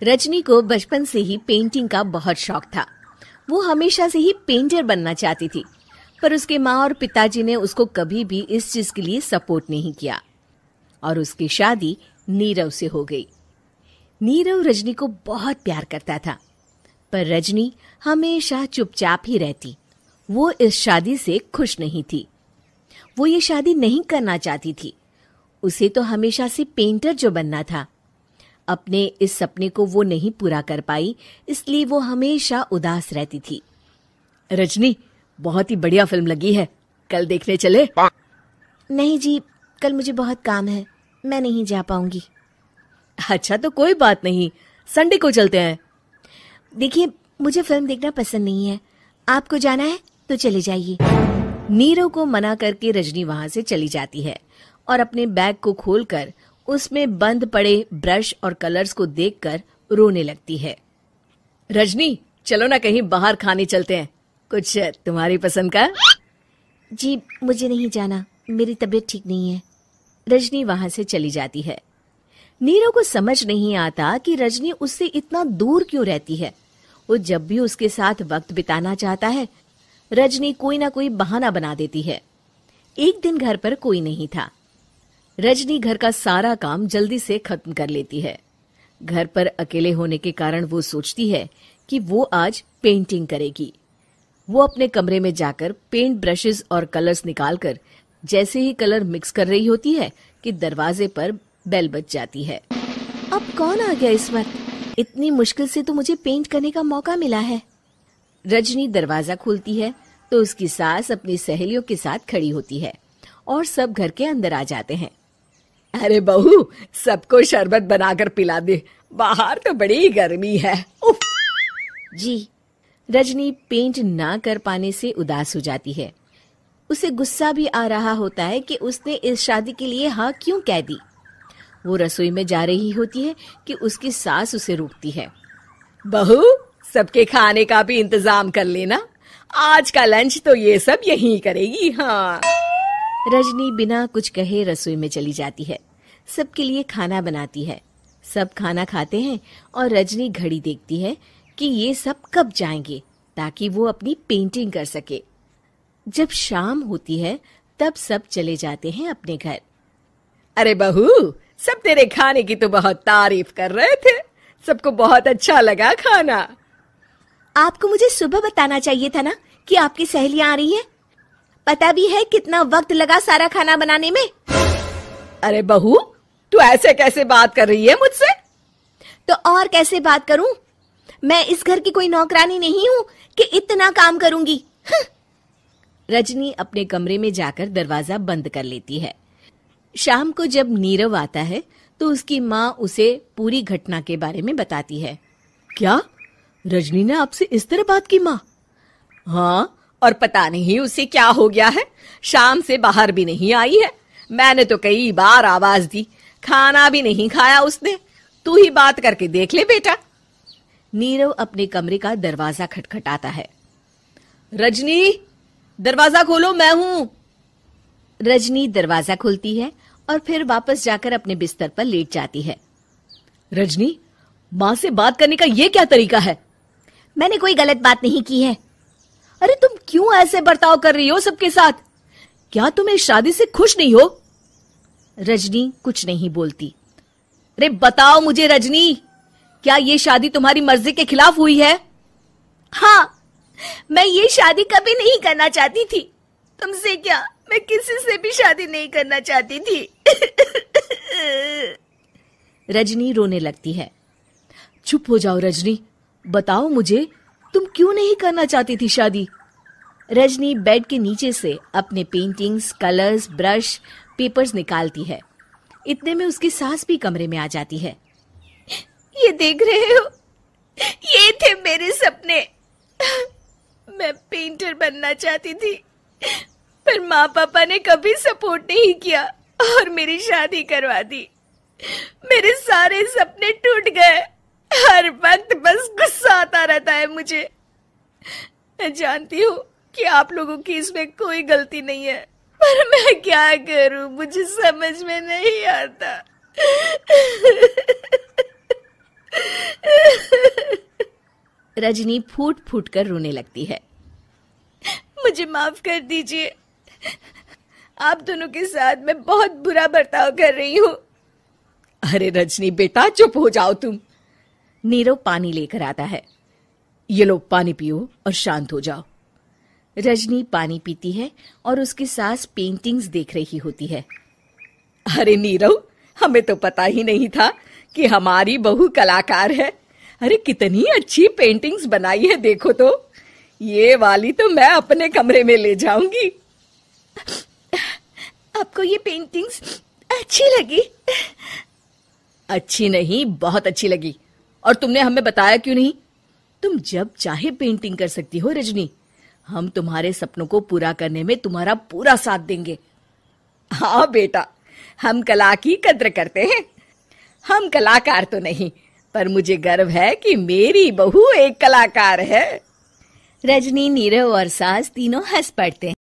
रजनी को बचपन से ही पेंटिंग का बहुत शौक था। वो हमेशा से ही पेंटर बनना चाहती थी, पर उसके माँ और पिताजी ने उसको कभी भी इस चीज के लिए सपोर्ट नहीं किया और उसकी शादी नीरव से हो गई। नीरव रजनी को बहुत प्यार करता था, पर रजनी हमेशा चुपचाप ही रहती। वो इस शादी से खुश नहीं थी। वो ये शादी नहीं करना चाहती थी। उसे तो हमेशा से पेंटर जो बनना था। अपने इस सपने को वो नहीं पूरा कर पाई, इसलिए वो हमेशा उदास रहती थी। रजनी, बहुत ही बढ़िया फिल्म लगी है, कल देखने चले? नहीं जी, कल मुझे बहुत काम है, मैं नहीं जा पाऊंगी। अच्छा तो कोई बात नहीं, संडे को चलते हैं। देखिए, मुझे फिल्म देखना पसंद नहीं है। आपको जाना है तो चले जाइए। नीरव को मना करके रजनी वहां से चली जाती है और अपने बैग को खोलकर उसमें बंद पड़े ब्रश और कलर्स को देखकर रोने लगती है। रजनी, चलो ना कहीं बाहर खाने चलते हैं, कुछ तुम्हारी पसंद का। जी, मुझे नहीं जाना, मेरी तबीयत ठीक नहीं है। रजनी वहां से चली जाती है। नीरव को समझ नहीं आता कि रजनी उससे इतना दूर क्यों रहती है। वो जब भी उसके साथ वक्त बिताना चाहता है, रजनी कोई ना कोई बहाना बना देती है। एक दिन घर पर कोई नहीं था। रजनी घर का सारा काम जल्दी से खत्म कर लेती है। घर पर अकेले होने के कारण वो सोचती है कि वो आज पेंटिंग करेगी। वो अपने कमरे में जाकर पेंट ब्रशेस और कलर्स निकालकर जैसे ही कलर मिक्स कर रही होती है कि दरवाजे पर बेल बज जाती है। अब कौन आ गया इस वक्त? इतनी मुश्किल से तो मुझे पेंट करने का मौका मिला है। रजनी दरवाजा खोलती है तो उसकी सास अपनी सहेलियों के साथ खड़ी होती है और सब घर के अंदर आ जाते हैं। अरे बहू, सबको शरबत बनाकर पिला दे, बाहर तो बड़ी गर्मी है। उफ। जी। रजनी पेंट ना कर पाने से उदास हो जाती है। उसे गुस्सा भी आ रहा होता है कि उसने इस शादी के लिए हाँ क्यों कह दी। वो रसोई में जा रही होती है कि उसकी सास उसे रोकती है। बहू, सबके खाने का भी इंतजाम कर लेना, आज का लंच तो ये सब यहीं करेगी। हाँ। रजनी बिना कुछ कहे रसोई में चली जाती है। सबके लिए खाना बनाती है। सब खाना खाते हैं और रजनी घड़ी देखती है कि ये सब कब जाएंगे ताकि वो अपनी पेंटिंग कर सके। जब शाम होती है तब सब चले जाते हैं अपने घर। अरे बहू, सब तेरे खाने की तो बहुत तारीफ कर रहे थे, सबको बहुत अच्छा लगा खाना। आपको मुझे सुबह बताना चाहिए था ना कि आपकी सहेलियां आ रही हैं। पता भी है कितना वक्त लगा सारा खाना बनाने में। अरे बहू, तू ऐसे कैसे बात कर रही है मुझसे? तो और कैसे बात करूं? मैं इस घर की कोई नौकरानी नहीं हूं कि इतना काम करूंगी। रजनी अपने कमरे में जाकर दरवाजा बंद कर लेती है। शाम को जब नीरव आता है तो उसकी माँ उसे पूरी घटना के बारे में बताती है। क्या रजनी ने आपसे इस तरह बात की माँ? हाँ, और पता नहीं उसे क्या हो गया है, शाम से बाहर भी नहीं आई है। मैंने तो कई बार आवाज दी, खाना भी नहीं खाया उसने। तू ही बात करके देख ले बेटा। नीरव अपने कमरे का दरवाजा खटखटाता है। रजनी, दरवाजा खोलो, मैं हूं। रजनी दरवाजा खोलती है और फिर वापस जाकर अपने बिस्तर पर लेट जाती है। रजनी, माँ से बात करने का ये क्या तरीका है? मैंने कोई गलत बात नहीं की है। अरे तुम क्यों ऐसे बर्ताव कर रही हो सबके साथ? क्या तुम इस शादी से खुश नहीं हो? रजनी कुछ नहीं बोलती। अरे बताओ मुझे रजनी, क्या ये शादी तुम्हारी मर्जी के खिलाफ हुई है? हाँ, मैं ये शादी कभी नहीं करना चाहती थी। तुमसे क्या, मैं किसी से भी शादी नहीं करना चाहती थी। रजनी रोने लगती है। चुप हो जाओ रजनी, बताओ मुझे, तुम क्यों नहीं करना चाहती थी शादी? रजनी बेड के नीचे से अपने पेंटिंग्स, कलर्स, ब्रश, पेपर्स निकालती है। इतने में उसकी सास भी कमरे में आ जाती है। ये देख रहे हो, ये थे मेरे सपने। मैं पेंटर बनना चाहती थी, पर माँ पापा ने कभी सपोर्ट नहीं किया और मेरी शादी करवा दी। मेरे सारे सपने टूट गए। हर वक्त बस गुस्सा आता रहता है मुझे। मैं जानती हूँ कि आप लोगों की इसमें कोई गलती नहीं है, पर मैं क्या करूं, मुझे समझ में नहीं आता। रजनी फूट फूट कर रोने लगती है। मुझे माफ कर दीजिए, आप दोनों के साथ मैं बहुत बुरा बर्ताव कर रही हूँ। अरे रजनी बेटा, चुप हो जाओ तुम। नीरव पानी लेकर आता है। ये लो पानी पियो और शांत हो जाओ। रजनी पानी पीती है और उसकी सास पेंटिंग्स देख रही होती है। अरे नीरव, हमें तो पता ही नहीं था कि हमारी बहू कलाकार है। अरे कितनी अच्छी पेंटिंग्स बनाई है, देखो तो। ये वाली तो मैं अपने कमरे में ले जाऊंगी। आपको ये पेंटिंग्स अच्छी लगी? अच्छी नहीं, बहुत अच्छी लगी। और तुमने हमें बताया क्यों नहीं? तुम जब चाहे पेंटिंग कर सकती हो रजनी। हम तुम्हारे सपनों को पूरा करने में तुम्हारा पूरा साथ देंगे। हाँ बेटा, हम कला की कद्र करते हैं। हम कलाकार तो नहीं, पर मुझे गर्व है कि मेरी बहू एक कलाकार है। रजनी, नीरव और सास तीनों हंस पड़ते हैं।